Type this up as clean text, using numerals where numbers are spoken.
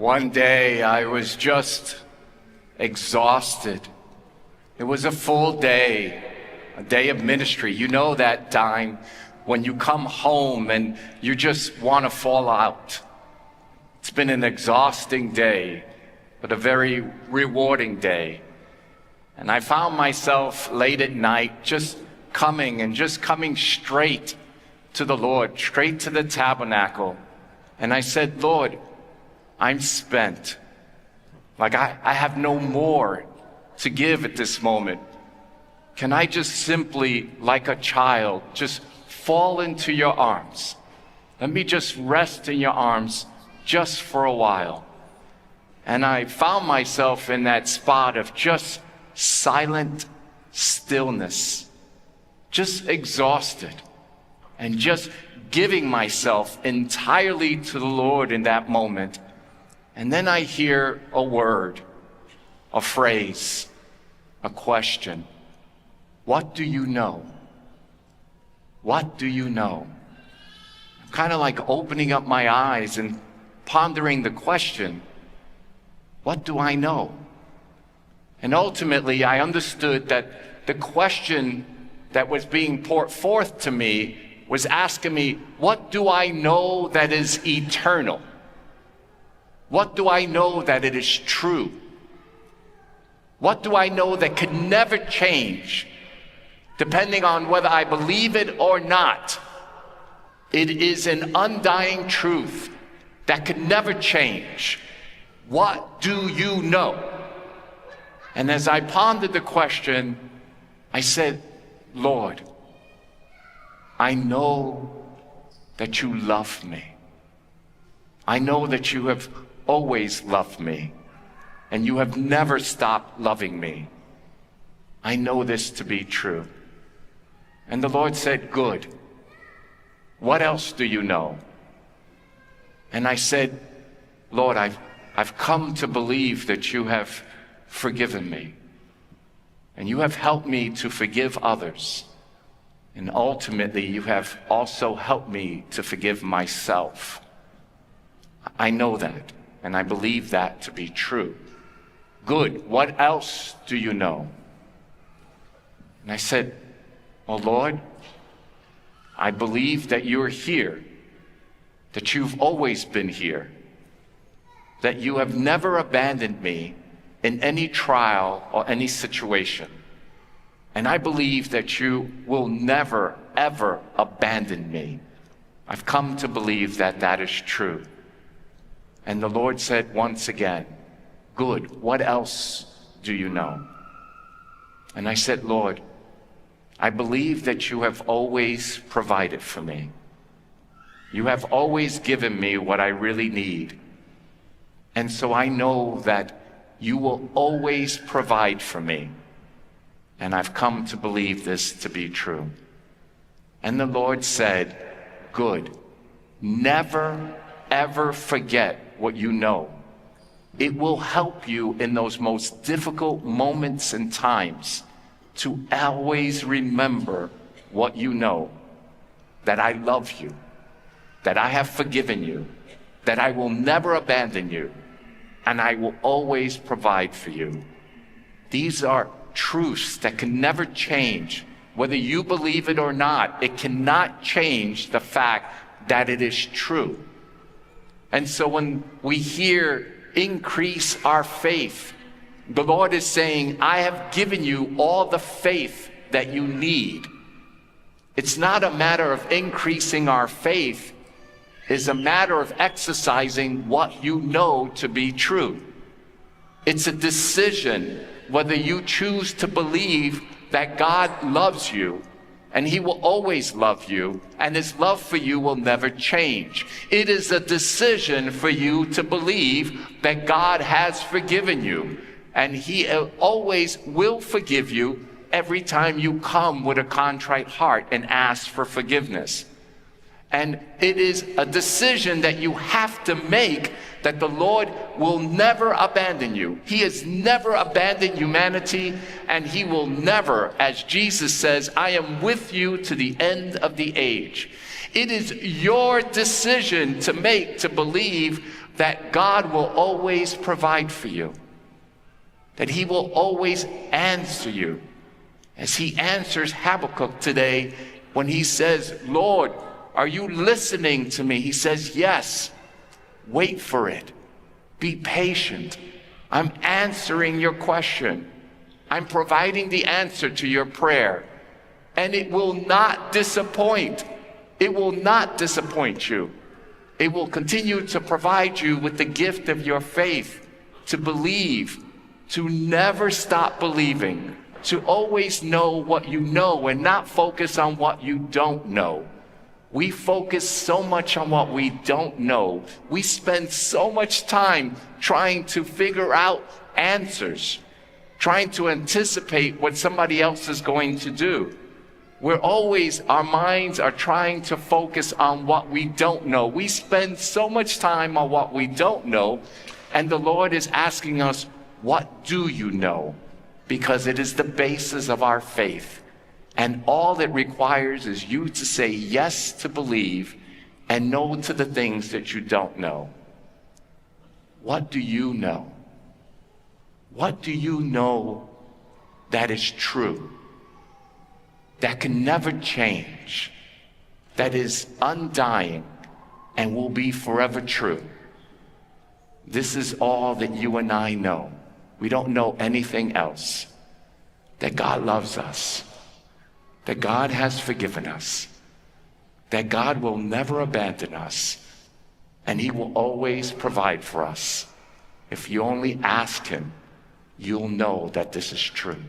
One day I was just exhausted. It was a full day, a day of ministry. You know that time when you come home and you just want to fall out. It's been an exhausting day, but a very rewarding day. And I found myself late at night just coming straight to the Lord, straight to the tabernacle. And I said, Lord, I'm spent. Like I have no more to give at this moment. Can I just simply, like a child, just fall into your arms? Let me just rest in your arms just for a while. And I found myself in that spot of just silent stillness, just exhausted, and just giving myself entirely to the Lord in that moment. And then I hear a word, a phrase, a question. What do you know? What do you know? I'm kind of like opening up my eyes and pondering the question, what do I know? And ultimately, I understood that the question that was being poured forth to me was asking me, what do I know that is eternal? What do I know that it is true? What do I know that could never change, depending on whether I believe it or not? It is an undying truth that could never change. What do you know? And as I pondered the question, I said, Lord, I know that you love me. I know that you have always loved me, and you have never stopped loving me. I know this to be true. And the Lord said, good. What else do you know? And I said, Lord, I've come to believe that you have forgiven me, and you have helped me to forgive others. And ultimately, you have also helped me to forgive myself. I know that, and I believe that to be true. Good. What else do you know? And I said, well, Lord, I believe that you're here, that you've always been here, that you have never abandoned me in any trial or any situation. And I believe that you will never, ever abandon me. I've come to believe that that is true. And the Lord said once again, good, what else do you know? And I said, Lord, I believe that you have always provided for me. You have always given me what I really need. And so I know that you will always provide for me. And I've come to believe this to be true. And the Lord said, good, never, ever forget what you know. It will help you in those most difficult moments and times to always remember what you know, that I love you, that I have forgiven you, that I will never abandon you, and I will always provide for you. These are truths that can never change. Whether you believe it or not, it cannot change the fact that it is true. And so when we hear increase our faith, the Lord is saying, I have given you all the faith that you need. It's not a matter of increasing our faith. It's a matter of exercising what you know to be true. It's a decision whether you choose to believe that God loves you, and he will always love you, and his love for you will never change. It is a decision for you to believe that God has forgiven you, and he always will forgive you every time you come with a contrite heart and ask for forgiveness. And it is a decision that you have to make, that the Lord will never abandon you. He has never abandoned humanity, and he will never, as Jesus says, I am with you to the end of the age. It is your decision to make, to believe that God will always provide for you, that he will always answer you, as he answers Habakkuk today when he says, Lord, are you listening to me? He says, yes. Wait for it. Be patient. I'm answering your question. I'm providing the answer to your prayer. And it will not disappoint. It will not disappoint you. It will continue to provide you with the gift of your faith, to believe, to never stop believing, to always know what you know and not focus on what you don't know. We focus so much on what we don't know. We spend so much time trying to figure out answers, trying to anticipate what somebody else is going to do. Our minds are trying to focus on what we don't know. We spend so much time on what we don't know, and the Lord is asking us, what do you know? Because it is the basis of our faith. And all it requires is you to say yes to believe and no to the things that you don't know. What do you know? What do you know that is true, that can never change, that is undying and will be forever true? This is all that you and I know. We don't know anything else. That God loves us, that God has forgiven us, that God will never abandon us, and he will always provide for us. If you only ask him, you'll know that this is true.